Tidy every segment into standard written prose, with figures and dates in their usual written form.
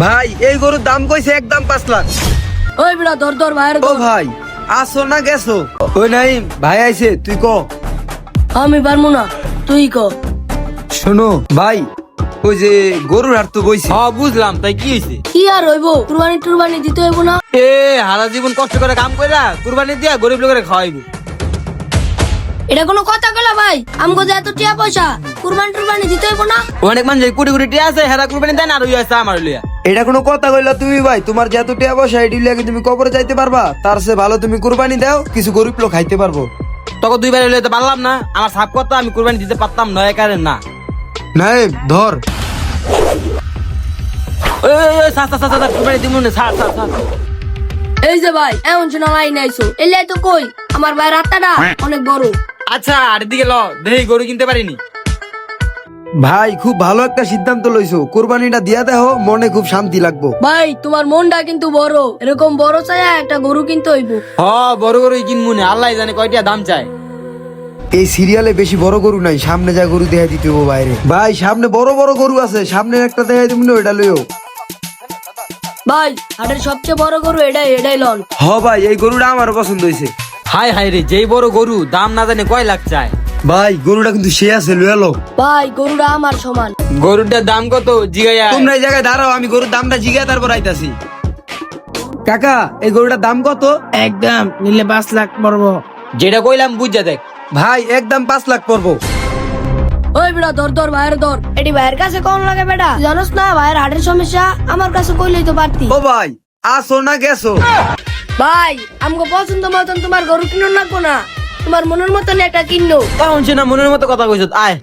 ভাই এই গরুর দাম কইছে একদম 5 লাখ। ওই বিড়া ধর ধর ভাইয়ের ও ভাই আসো না গেছো? ওই নাই ভাই আইছে, তুই ক। আমি পারবো না, তুই ক। শোনো ভাই, ওই যে গরুর হাট তো বইছে। হ্যাঁ বুঝলাম, তাই কি হয়েছে? কি আর হইব, কুরবানি টুরবানি দিতে হইব না? এ হারা জীবন কষ্ট করে কাম কইরা কুরবানি দিয়া গরিব লোকের খাওয়াইবো। এটা কোনো কথা কইলা ভাই? আমগো যে এত টিয়া পয়সা, কুরবানি টুরবানি দিতে হইব না? অনেক মানুষ কোটি কোটি টিয়া আছে, হেরা কুরবানি দেয় না, আর ওই আছে আমার লইয়া। এটা কোনো কথা কইলা তুমি ভাই? তোমার যত টাকা পয়সা এটি লাগে তুমি কবরে যাইতে পারবা, তার চেয়ে ভালো তুমি কুরবানি দাও, কিছু গরিব লোক খাইতে পারবো। তখন দুইবার লইতে পারলাম না, আমার সাপ কথা আমি কুরবানি দিতে পারতাম নয় কারণ না। নাই ধর। ওই কুরবানি দিব না, ছাড় ছাড় ছাড়। এই যে ভাই এমন শোনা লাইন আইছো, এলাই তো কই আমার ভাই রাস্তাটা অনেক বড়। আচ্ছা আর দিকে ল দেখি গরু কিনতে পারিনি। ভাই খুব ভালো একটা সিদ্ধান্ত লইছো, কুরবানিটা দিয়া দেখো, মনে খুব শান্তি লাগবো। ভাই তোমার মনটা কিন্তু বড়, এরকম বড় চায়া একটা গরু কিনতে হইব। হ বড় গরুই কিনবো না, আল্লাহ জানে কয়টা দাম চায়। এই সিরিয়ালে বেশি বড় গরু নাই, সামনে যা গরু দেখা দিতে হবো বাইরে। ভাই সামনে বড় বড় গরু আছে, সামনে একটা দেখা দিব না, ওইটা লইও। ভাই হাটের সবচেয়ে বড় গরু এটাই লন। হ ভাই এই গরুটা আমার পছন্দ হয়েছে। হাই হাই রে, যেই বড় গরু দাম না জানে কয় লাখ চায়। ভাই গরুটা কিন্তু সে আছে, লইয়া লো। ভাই গরুটা আমার সমান। গরুটার দাম কত জিগাইয়া? তোমরা এই জায়গায় দাঁড়াও, আমি গরুর দামটা জিজ্ঞাসা তারপর আইতাছি। কাকা এই গরুটার দাম কত? একদম নিলে 5 লাখ পড়বো। যেটা কইলাম বুঝা দেখ। ভাই একদম 5 লাখ পড়বো। ওই বেটা ধর ধর ভাইয়ের ধর। এটি ভাইয়ের কাছে কোন লাগে বেটা? জানোস না ভাইয়ের হাটের সমস্যা, আমার কাছে কইলেই তো পারতি। ও ভাই আসো না গেছো? ভাই আমগো পছন্দ মতন তোমার গরু কিনো লাগবো না, তোমার মনের মতন একটা কিনো। তখন সে না মনের মতো কথা কইছ। আয়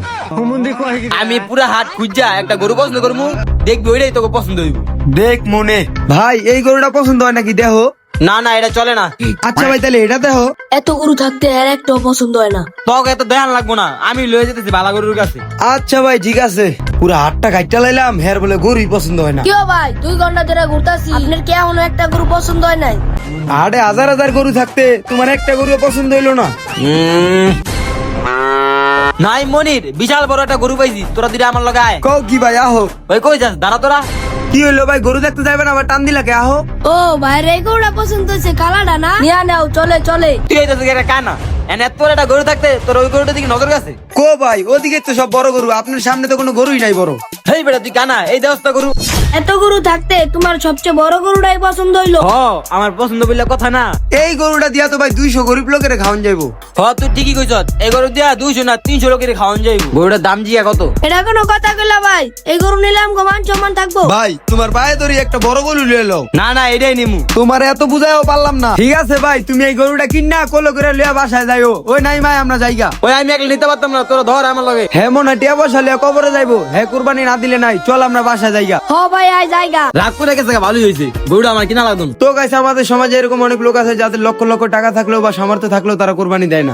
আমি পুরা হাট খুঁজা একটা গরু পছন্দ করবো, দেখবি ওইটাই তোকে পছন্দ হইব। দেখ মনে। ভাই এই গরুটা পছন্দ হয় নাকি দেখো? না না এটা চলে না। আচ্ছা ভাই তাহলে এটা দেখো। এত গরু থাকতে আর একটাও পছন্দ হয় না। তোকে এত ধ্যান লাগবো না, আমি লয়ে যেতেছি বালা গরুর কাছে। আচ্ছা ভাই ঠিক আছে, পুরো হাটটা কাটটা লাইলাম, হের বলে গরুই পছন্দ হয় না। কেউ ভাই 2 ঘন্টা ধরে ঘুরতাছি, আপনার কি এখনো একটা গরু পছন্দ হয় নাই? হাটে হাজার হাজার গরু থাকতে তোমার একটা গরু পছন্দ হইলো না? নাই মনির, বিশাল বড় একটা গরু পাইছি, তোরা দিলে আমার লগে আয়। কও কি ভাই আহো। ওই কই যাস, দাঁড়া তোরা। কি হইলো ভাই, গরু দেখতে যাবেন আবার টান দিলাকে? আহো। ও ভাইয়ের এই গরুটা পছন্দ হয়েছে, কালাটা না? নিয়া নাও, চলে চলে। তুই এই যাচ্ছে একটা কানা, এনে এত বড় একটা গরু থাকতে তোর ওই গরুটার দিকে নজর গেছে? কো ভাই ওদিকে তো সব বড় গরু, আপনার সামনে তো কোনো গরুই নাই বড়। হেই বেটা তুই কানা, এই দেওস্তা গরু। এত গরু থাকতে তোমার সবচেয়ে বড় গরুটাই পছন্দ হইলো। হ আমার পছন্দ বললে কথা না। এই গরুটা দিয়া তো ভাই 200 গরিব লোকের খাওয়ান যাইবো। হ তুই ঠিকই কইছ, এই গরু দিয়া 200 না 300 লোকের খাওয়ান যাইব। গরুটার দাম জিয়া কত? এটা কোনো কথা কইলা ভাই? এই গরু নিলাম মান সম্মান থাকবো। ভাই তোমার পায়ে ধরি একটা বড় গরু লয়ে লও। না না এটাই নিমু। তোমার এত বুঝাইও পারলাম না। ঠিক আছে ভাই, তুমি এই গরুটা কিনা কোলো করে লিয়া বাসায় যাইও। ওই নাই ভাই আমরা যাইগা। ওই আমি একলা নিতে পারতাম না, তোরা ধর আমার লগে। হ্যাঁ মনে টিয়া বসা লিয়া কবরে যাইবো, হ্যাঁ কুরবানি না দিলে নাই, চল আমরা বাসায় যাইগা। হ ভাই আয় জায়গা। রাগ করে গেছে, ভালোই হয়েছে, গরুটা আমার কিনা লাগতো না। তো গাইছে আমাদের সমাজে এরকম অনেক লোক আছে যাদের লক্ষ লক্ষ টাকা থাকলেও বা সামর্থ্য থাকলেও তারা কুরবানি দেয় না।